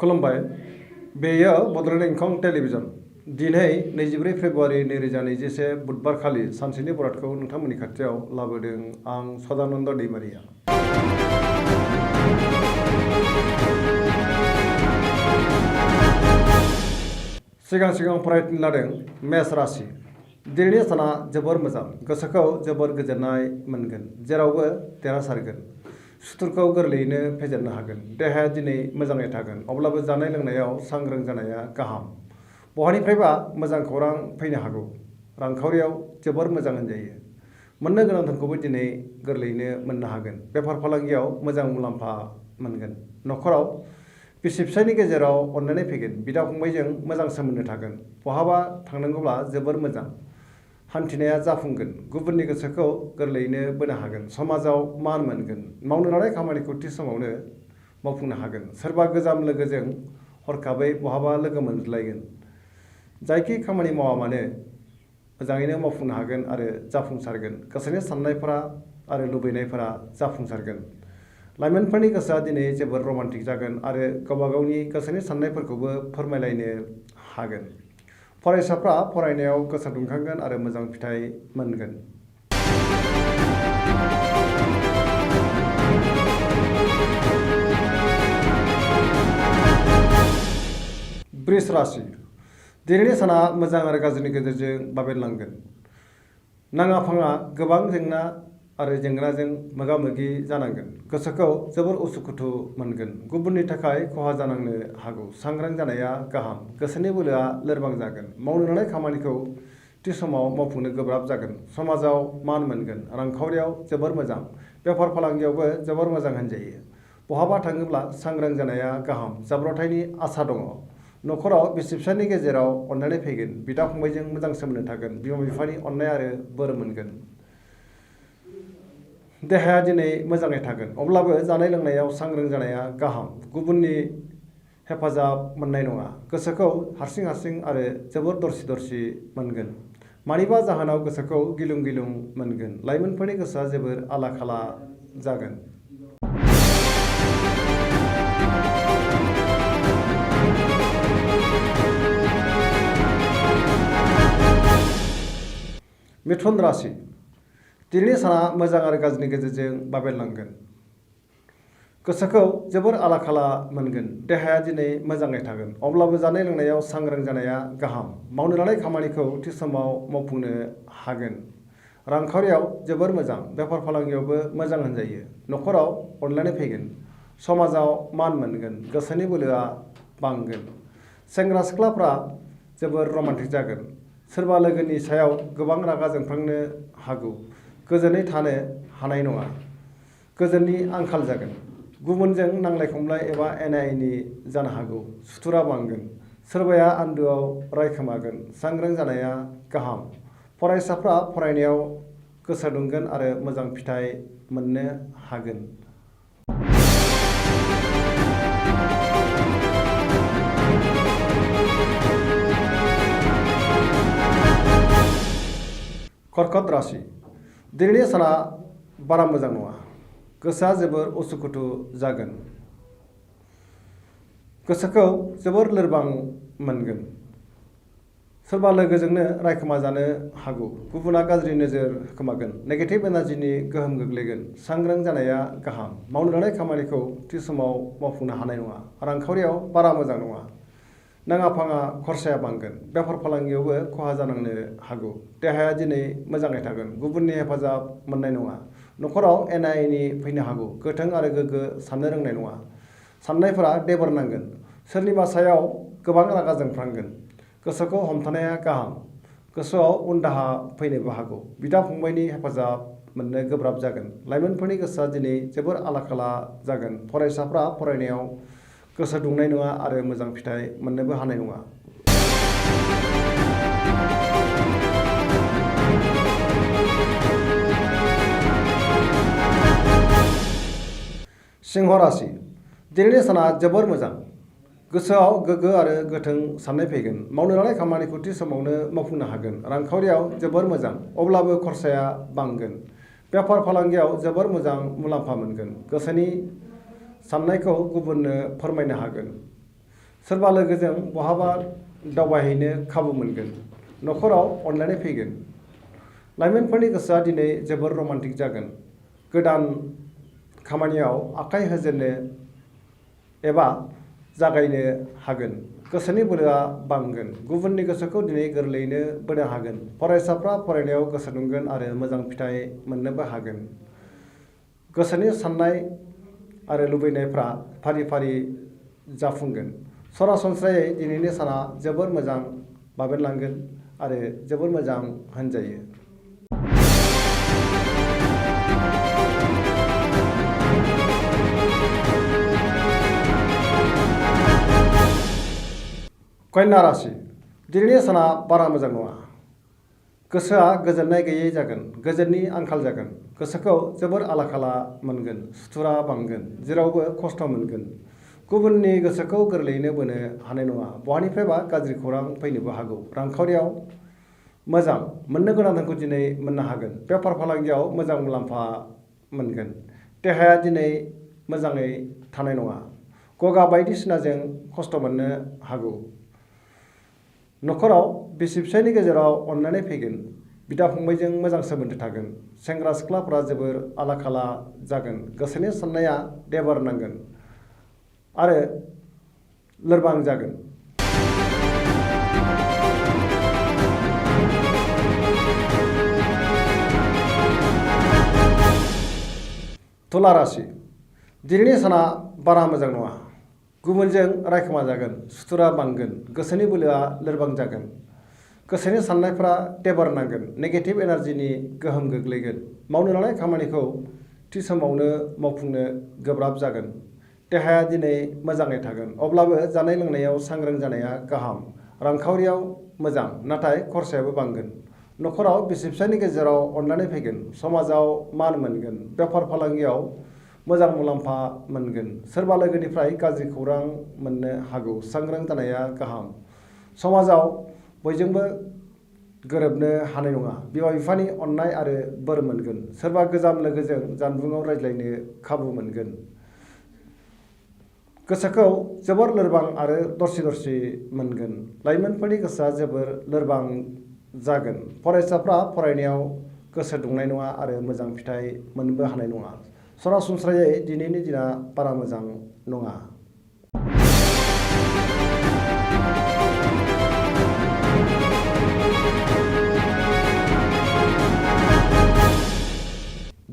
खुलुमबाय बेयो बड'लेण्ड इंखं टेलिभिजन दिनै 24 फेब्रुवारि 2021 बुधबार खालि सानसेनि बरादखौ नोंथांमोननि खाथियाव लाबोदों आं सदानन्द दैमारिया। सिगां फरायनो लादों मेष राशि। दिनैनि साना जोबोर मोजां, गोसोखौ जोबोर गोजोननाय मोनगोन, जेरावबो देरहासारगोन, सुथुरखौ गोरलैयैनो फेजेननो हागोन। देहाया दिनै मोजाङै थागोन, अब्लाबो जानाय लोंनायाव सांग्रां जानाया गाहाम। बहानिफ्रायबा मोजां खौरां फैनो हागौ। रांखावरियाव जोबोर मोजां होनजायो। मोननो गोनां धोनखौबो दिनै गोरलैयैनो मोननो हागोन। बेफार फालांगियाव मोजां मुलाम्फा मोनगोन। न'खराव बिसि फिसायनि गेजेराव अनलायनाय फैगोन। बिदा फंबायजों मोजां सोमोन्दो थागोन। बहाबा थांनांगौब्ला जोबोर मोजां हान्थिनाया जाफुंगोन। गुबुननि गोसोखौ गोरलैयैनो बोनो हागोन। समाजाव मान मोनगोन। मावनो लानाय खामानिखौ थि समावनो मावफुंनो हागोन। सोरबा गोजाम लोगोजों हरखाबै बहाबा लोगो मोनज्लायगोन। जायखि खामानि मावा मानो मोजाङैनो मावफुंनो हागोन आरो जाफुंसारगोन। गोसोनि साननायफोरा आरो लुबैनायफोरा जाफुंसारगोन। लाइमोनफोरनि गोसोआ दिनै जोबोर रमान्टिक जागोन आरो गावबा गावनि गोसोनि साननायफोरखौबो फोरमायलायनो हागोन। फरायसाफ्रा फरायनायाव गोसो दुंखांगोन आरो मोजां फिथाइ मोनगोन। वृष राशि। दिनैनि साना मोजां आरो गाज्रिनि गेजेरजों बाबेनलांगोन। नाङा फाङा गोबां जेंना आरो जेंनाजों मोगा मोगि जानांगोन। गोसोखौ जोबोर उसुखुथु मोनगोन। गुबुननि थाखाय खहा जानांनो हागौ। सांग्रां जानाया गाहाम। गोसोनि बोलोआ लोरबां जागोन। मावनो लानाय खामानिखौ थि समाव मावफुंनो गोब्राब जागोन। समाजाव मान मोनगोन। रांखावरियाव जोबोर मोजां। बेफार फालांगियावबो जोबोर मोजां होनजायो। बहाबा थाङोब्ला सांग्रां जानाया गाहाम। जाब्रबथायनि आसा दङ। न'खराव बिसि फिसायनि गेजेराव अनलायनाय फैगोन। बिदा फंबायजों मोजां सोमोन्दो थागोन। बिमा बिफानि अननाय आरो बोर मोनगोन। देहाया दिनै मोजाङै थागोन, अब्लाबो जानाय लोंनायाव सांग्रां जानाया गाहाम। गुबुननि हेफाजाब मोननाय नङा। गोसोखौ हारसिं आरो जोबोर दरसि मोनगोन। मानिबा जाहोनाव गोसोखौ गिलुं गिलुं मोनगोन। लाइमोनफोरनि गोसोआ जोबोर आला खाला जागोन। मिथुन राशि। दिनैनि साना मोजां आरो गाज्रिनि गेजेरजों बाबेनलांगोन। गोसोखौ जोबोर आला खाला मोनगोन। देहाया दिनै मोजाङै थागोन, अब्लाबो जानाय लोंनायाव सांग्रां जानाया गाहाम। मावनो लानाय खामानिखौ थि समाव मावफुंनो हागोन। रांखावरियाव जोबोर मोजां। बेफार फालांगियावबो मोजां होनजायो। न'खराव अनलायनाय फैगोन। समाजाव मान मोनगोन। गोसोनि बोलोआ बांगोन। सेंग्रा सिख्लाफ्रा जोबोर रमान्टिक जागोन। सोरबा लोगोनि सायाव गोबां रागा जोंफ्लांनो हागौ। गोजोनै थानो हानाय नङा। गोजोननि आंखाल जागोन। गुबुनजों नांलाय खमलाय एबा एना एनि जानो हागौ। सुथुरा बांगोन। सोरबाया आन्दोआव रायखोमागोन। सांग्रां जानाया गाहाम। फरायसाफ्रा फरायनायाव गोसो दुंगोन आरो मोजां फिथाइ मोननो हागोन। कर्कट राशि। दिनैनि साना बारा मोजां नङा। गोसोआ जोबोर उसुखुथु जागोन। गोसोखौ जोबोर लोरबां मोनगोन। सोरबा लोगोजोंनो रायखोमा जानो हागौ। गुबुना गाज्रि नोजोर होखोमागोन। नेगेटिभ एनार्जिनि गोहोम गोग्लैगोन। सांग्रां जानाया गाहाम। मावनो लानाय खामानिखौ थि समाव मावफुंनो हानाय नङा। रांखावरियाव बारा मोजां नङा। नाङा फाङा खरसाया बांगोन। बेफार फालांगियावबो खहा जानांनो हागौ। देहाया दिनै मोजाङै थागोन। गुबुननि हेफाजाब मोननाय नङा। न'खराव एना एनि फैनो हागौ। गोथों आरो गोग्गो साननो रोंनाय नङा। साननायफोरा देबर नांगोन। सोरनिबा सायाव गोबां रागा जोंफ्लांगोन। गोसोखौ हमथानाया गाहाम। गोसोआव उनदाहा फैनोबो हागौ। बिदा फंबायनि हेफाजाब मोननो गोब्राब जागोन। लाइमोनफोरनि गोसोआ दिनै जोबोर आला खाला जागोन। फरायसाफ्रा फरायनायाव गोसो दुंनाय नङा आरो मोजां फिथाइ मोननोबो हानाय नङा। सिंह राशि। दिनैनि साना जोबोर मोजां। गोसोआव गोग्गो आरो गोथों साननाय फैगोन। मावनो लानाय खामानिखौ थि समावनो मावफुंनो हागोन। रांखावरियाव जोबोर मोजां, अब्लाबो खरसाया बांगोन। बेफार फालांगियाव जोबोर मोजां मुलाम्फा मोनगोन। गोसोनि साननायखौ गुबुननो फोरमायनो हागोन। सोरबा लोगोजों बहाबा दावबायहैनो खाबु मोनगोन। न'खराव अनलायनाय फैगोन। लाइमोनफोरनि गोसोआ दिनै जोबोर रमान्टिक जागोन। गोदान खामानियाव आखाइ होजेननो एबा जागायनो हागोन। गोसोनि बोलोआ बांगोन। गुबुननि गोसोखौ दिनै गोरलैयैनो बोनो हागोन। फरायसाफ्रा फरायनायाव गोसो दुंगोन आरो मोजां फिथाइ मोननोबो हागोन। गोसोनि साननाय आरो लुबैनायफ्रा फारि फारि जाफुंगोन। सरासनस्रायै दिनैनि साना जोबोर मोजां बाबेनलांगोन आरो जोबोर मोजां होनजायो। कन्या राशि दिनैनि साना बारा मोजां नङा। गोसोआ गोजोननाय गैयै जागोन। गोजोननि आंखाल जागोन। गोसोखौ जोबोर आला-खाला मोनगोन। सुथुरा बांगोन। जेरावबो खस्थ' मोनगोन। गुबुननि गोसोखौ गोरलैयैनो बोनो हानाय नङा। बहानिफ्रायबा गाज्रि खौरां फैनोबो हागौ। रांखावरियाव मोजां मोननो गोनां धोनखौ दिनै मोननो हागोन। बेफार फालांगियाव मोजां मुलाम्फा मोनगोन। देहाया दिनै मोजाङै थानाय नङा। गगा बायदिसिनाजों खस्थ' मोननो हागौ। न'खराव बिसि-फिसायनि गेजेराव अनलायनाय फैगोन। बिदा-फंबायजों मोजां सोमोन्दो थागोन। सेंग्रा-सिख्लाफोरा जोबोर आला-खाला जागोन। गोसोनि साननाया देबार नांगोन आरो लोरबां जागोन। तुला राशि दिनैनि साना बारा मोजां नङा। गुबुनजों रायखोमा जागोन। सुथुरा बांगोन। गोसोनि बोलोआ लोरबां जागोन। गोसोनि साननायफ्रा देबार नांगोन। नेगेटिभ एनार्जिनि गोहोम गोग्लैगोन। मावनो लानाय खामानिखौ थि समावनो मावफुंनो गोब्राब जागोन। देहाया दिनै मोजाङै थागोन। अब्लाबो जानाय लोंनायाव सांग्रां जानाया गाहाम। रांखावरियाव मोजां नाथाय खरसायाबो बांगोन। न'खराव बिसि-फिसायनि गेजेराव अनलायनाय फैगोन। समाजाव मान मोनगोन। बेफार फालांगियाव मोजां मुलाम्फा मोनगोन। सोरबा लोगोनिफ्राय गाज्रि खौरां मोननो हागौ। सांग्रां जानाया गाहाम। समाजाव बयजोंबो गोरोबनो हानाय नङा। बिमा-बिफानि अननाय आरो बोर मोनगोन। सोरबा गोजाम लोगोजों जानबुङाव रायज्लायनो खाबु मोनगोन। गोसोखौ जोबोर लोरबां आरो दरसि-दरसि मोनगोन। लाइमोनफोरनि गोसोआ जोबोर लोरबां जागोन। फरायसाफ्रा फरायनायाव गोसो दुंनाय नङा आरो मोजां फिथाइ मोननोबो हानाय नङा। सरासनस्रायै दिनैनि दिना बारा मोजां नङा।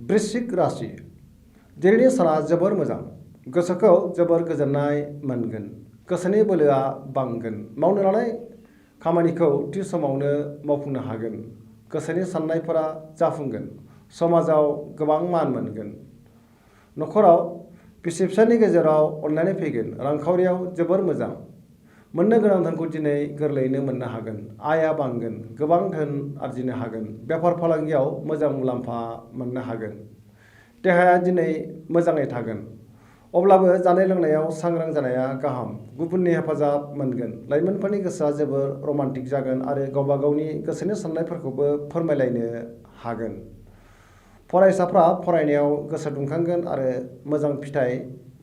वृश्चिक राशि दिनैनि साना जोबोर मोजां। गोसोखौ जोबोर गोजोननाय मोनगोन। गोसोनि बोलोआ बांगोन। मावनो लानाय खामानिखौ थि समावनो मावफुंनो हागोन। गोसोनि साननायफोरा जाफुंगोन। समाजाव गोबां मान मोनगोन। न'खराव बिसि-फिसायनि गेजेराव अनलायनाय फैगोन। रांखावरियाव जोबोर मोजां। मोननो गोनां धोनखौ दिनै गोरलैयैनो मोननो हागोन। आयआ बांगोन। गोबां धोन आरजिनो हागोन। बेफार फालांगियाव मोजां मुलाम्फा मोननो हागोन। देहाया दिनै मोजाङै थागोन। अब्लाबो जानाय लोंनायाव सांग्रां जानाया गाहाम। गुबुननि हेफाजाब मोनगोन। लाइमोनफोरनि गोसोआ जोबोर रमान्टिक जागोन आरो गावबा गावनि गोसोनि साननायफोरखौबो फोरमायलायनो हागोन। फरायसाफ्रा फरायनायाव गोसो दुंखांगोन आरो मोजां फिथाइ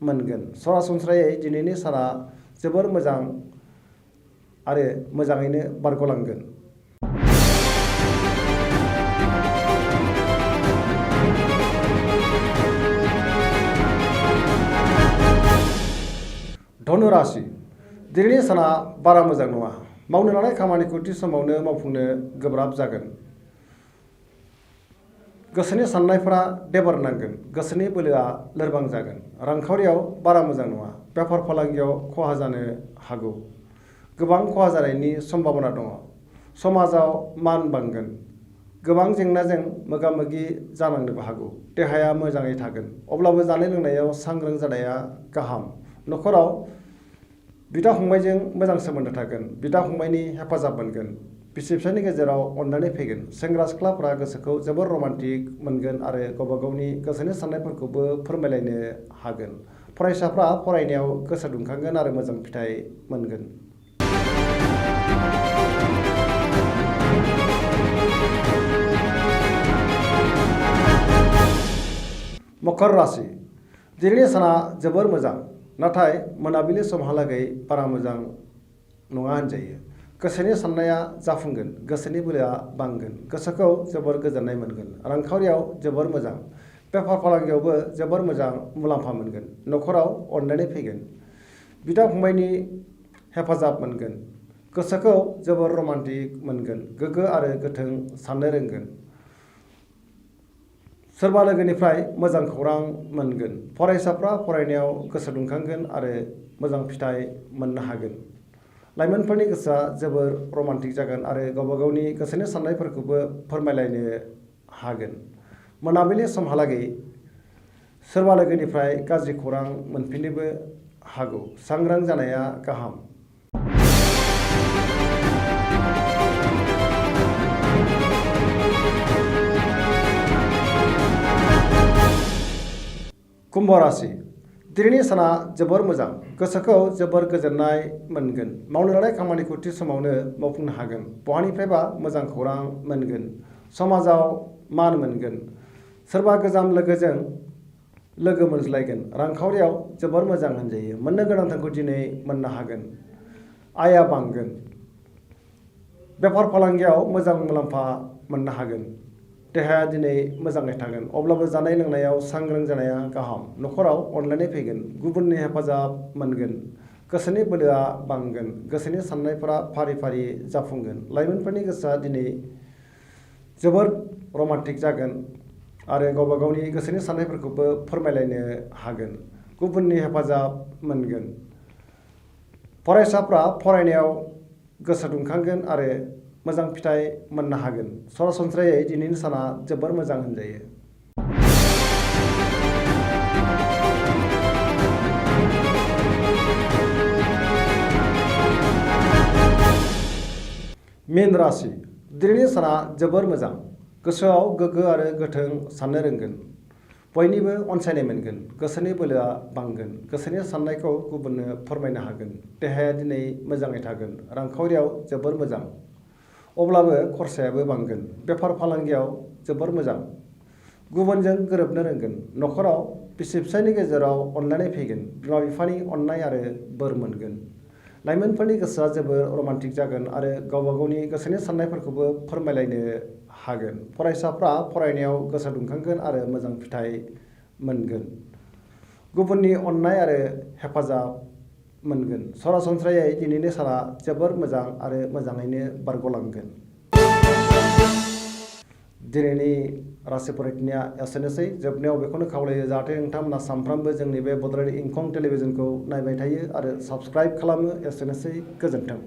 मोनगोन। सरासनस्रायै दिनैनि साना जोबोर मोजां आरो मोजाङैनो बारग'लांगोन। धनु राशि दिनैनि साना बारा मोजां नङा। मावनो लानाय खामानिखौ थि समावनो मावफुंनो गोब्राब जागोन। गोसोनि साननायफोरा देबार नांगोन। गोसोनि बोलोआ लोरबां जागोन। रांखावरियाव बारा मोजां नङा। बेफार फालांगियाव खहा जानो हागौ। गोबां खहा जानायनि सम्भाबना दङ। समाजाव मान बांगोन। गोबां जेंनाजों मोगा-मोगि जानांनोबो हागौ। देहाया मोजाङै थागोन। अब्लाबो जानाय लोंनायाव सांग्रां जानाया गाहाम। न'खराव बिदा-फंबायजों मोजां सोमोन्दो थागोन। बिदा-फंबायनि हेफाजाब मोनगोन। बिसि-फिसायनि गेजेराव अनलायनाय फैगोन। सेंग्रा-सिख्लाफोरा गोसोखौ जोबोर रमान्टिक मोनगोन आरो गावबा गावनि गोसोनि साननायफोरखौबो फोरमायलायनो हागोन। फरायसाफ्रा फरायनायाव गोसो दुंखांगोन आरो मोजां फिथाइ मोनगोन। मकर राशि दिनैनि साना जोबोर मोजां। नाथाय मोनाबिलि समहालागै बारा मोजां नङा होनजायो। गोसोनि साननाया जाफुंगोन, गोसोनि बोलोआ बांगोन, गोसोखौ जोबोर गोजोननाय मोनगोन, रांखावरियाव जोबोर मोजां, बेफार फालांगियावबो जोबोर मोजां मुलाम्फा मोनगोन, न'खराव अनलायनाय फैगोन, बिदा फंबायनि हेफाजाब मोनगोन, गोसोखौ जोबोर रमान्टिक मोनगोन, गोग्गो आरो गोथों साननो रोंगोन, सोरबा लोगोनिफ्राय मोजां खौरां मोनगोन, फरायसाफ्रा फरायनायाव गोसो दुंखांगोन आरो मोजां फिथाइ मोननो हागोन। लाइमोनफोरनि गोसोआ जोबोर रमान्टिक जागोन आरो गावबा गावनि गोसोनि साननायफोरखौबो फोरमायलायनो हागोन। मोनाबिलि समहालागै सोरबा लोगोनिफ्राय गाज्रि खौरां मोनफिननोबो हागौ। सांग्रां जानाया गाहाम। कुम्भ राशि दिनैनि साना जोबोर मोजां, गोसोखौ जोबोर गोजोननाय मोनगोन, मावनो लानाय खामानिखौ थि समावनो मावफुंनो हागोन, बहानिफ्रायबा मोजां खौरां मोनगोन, समाजाव मान मोनगोन, सोरबा गोजाम लोगोजों लोगो मोनज्लायगोन, रांखावरियाव जोबोर मोजां होनजायो, मोननो गोनां धोनखौ दिनै मोननो हागोन, आयआ बांगोन, बेफार फालांगियाव मोजां मुलाम्फा मोननो हागोन, देहाया दिनै मोजाङै थागोन, अब्लाबो जानाय लोंनायाव सांग्रां जानाया गाहाम, न'खराव अनलायनाय फैगोन, गुबुननि हेफाजाब मोनगोन, गोसोनि बोलोआ बांगोन, गोसोनि साननायफोरा फारि फारि जाफुंगोन, लाइमोनफोरनि गोसोआ दिनै जोबोर रमान्टिक जागोन आरो गावबा गावनि गोसोनि साननायफोरखौबो फोरमायलायनो हागोन, गुबुननि हेफाजाब मोनगोन, फरायसाफ्रा फरायनायाव गोसो दुंखांगोन आरो मोजां फिथाइ मोननो हागोन। सरासनस्रायै दिनैनि साना जोबोर मोजां होनजायो। मीन राशि दिनैनि साना जोबोर मोजां, गोसोआव गोग्गो आरो गोथों साननो रोंगोन, बयनिबो अनसायनाय मोनगोन, गोसोनि बोलोआ बांगोन, गोसोनि साननायखौ गुबुननो फोरमायनो हागोन, देहाया दिनै मोजाङै थागोन, रांखावरियाव जोबोर मोजां, अब्लाबो खरसायाबो बांगोन, बेफार फालांगियाव जोबोर मोजां, गुबुनजों गोरोबनो रोंगोन, न'खराव बिसि फिसायनि गेजेराव अनलायनाय फैगोन, बिमा बिफानि अननाय आरो बोर मोनगोन, लाइमोनफोरनि गोसोआ जोबोर रमान्टिक जागोन आरो गावबा गावनि गोसोनि साननायफोरखौबो फोरमायलायनो हागोन, फरायसाफ्रा फरायनायाव गोसो दुंखांगोन आरो मोजां फिथाइ मोनगोन, गुबुननि अननाय आरो हेफाजाब मोनगोन। सरासनस्रायै दिनैनि साना जोबोर मोजां आरो मोजाङैनो बारग'लांगोन। दिनैनि राशि फरायथिनाया एसेनोसै। जोबनायाव बेखौनो खावलायो जाहाथे नोंथांमोना सानफ्रामबो जोंनि बे बड'लेण्ड इंखं टेलिभिजनखौ नायबाय थायो आरो साबस्क्राइब खालामो। एसेनोसै, गोजोन्थों।